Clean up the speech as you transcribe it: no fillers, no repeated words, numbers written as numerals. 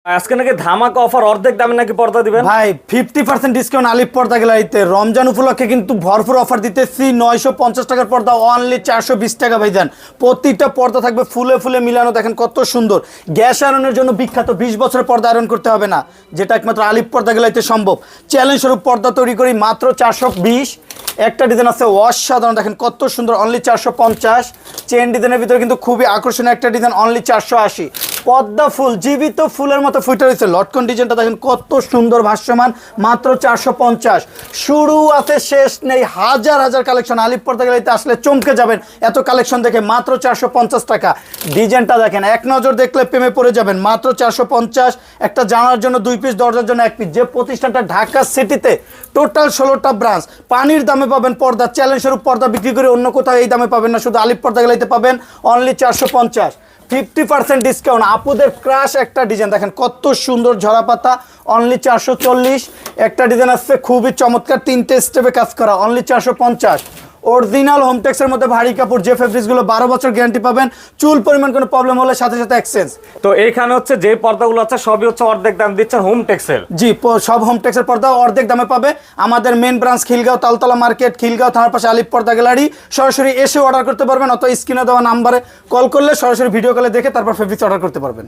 আজকে নাকি ধামাকা অফার, অর্ধেক দামে নাকি পর্দা দিবেন ভাই। 50% ডিসকাউন্ট আলিফ পর্দা গ্যালারিতে রমজান উপলক্ষে কিন্তু ভরপুর অফার দিতেছি। 950 টাকার পর্দা অনলি 420 টাকা ভাই দেন। প্রতিটা পর্দা থাকবে ফুলে ফুলে মিলানো, দেখেন কত সুন্দর। গ্যাস আয়রনের জন্য বিখ্যাত, 20 বছরের পর্দা আয়রন করতে হবে না, যেটা একমাত্র আলিফ পর্দা গ্যালারিতে সম্ভব। চ্যালেঞ্জ স্বরূপ পর্দা তৈরি করি মাত্র 420। একটা ডিজাইন আছে অসাধারণ, দেখেন কত সুন্দর, অনলি 450। চেন ডিজাইনের ভিতরে কিন্তু খুবই আকর্ষণীয় একটা ডিজাইন, অনলি 480। পদ্মা ফুল, জীবিত ফুলের মতো ফুটে রয়েছে। লটকন ডিজাইনটা দেখেন কত সুন্দর ভাসমান, মাত্র 450। শুরু আছে শেষ নেই, হাজার হাজার কালেকশন। আলিফ পর্দা গ্যালারিতে আসলে চমকে যাবেন এত কালেকশন দেখে। মাত্র 450 টাকা। ডিজাইনটা দেখেন, এক নজর দেখলে প্রেমে পড়ে যাবেন। মাত্র 450। একটা জানার জন্য 2 পিস, দরজার জন্য 1 পিস। যে প্রতিষ্ঠানটা ঢাকা সিটিতে টোটাল 16টা ব্রাঞ্চ, পানির দামে পাবেন পর্দা। চ্যালেঞ্জ স্বরূপ পর্দা বিক্রি করে অন্য কোথাও এই দামে পাবেন না, শুধু আলিফ পর্দা গ্যালারিতে পাবেন অনলি 450। 50% ডিসকাউন্ট। আপুদের ক্রাশ একটা ডিজাইন দেখেন কত সুন্দর, ঝরা পাতা, অনলি 440। একটা ডিজাইন আসছে খুবই চমৎকার, 3টে স্টেপে কাজ করা, অনলি 450। অরিজিনাল হোমটেক্সের মধ্যে ভারী কাপড়, যে ফেব্রিক্সগুলো 12 বছর গ্যারান্টি পাবেন। চুল পরিমাণ কোনো প্রবলেম হলে সাথে সাথে এক্সচেঞ্জ। তো এইখানে হচ্ছে যে পর্দাগুলো আছে সবই হচ্ছে অর্ধেক দাম দিচ্ছেন হোমটেক্সের। জি, সব হোমটেক্সের পর্দা অর্ধেক দামে পাবে। আমাদের main branch Khilgaon, Taltala market, Khilgaon থানার পাশে আলিফ পর্দা গ্যালারি। সরাসরি এসে অর্ডার করতে পারবেন, অথবা স্ক্রিনে দেওয়া নাম্বারে কল করলে সরাসরি ভিডিও কলে দেখে তারপর ফেব্রিক্স অর্ডার করতে পারবেন।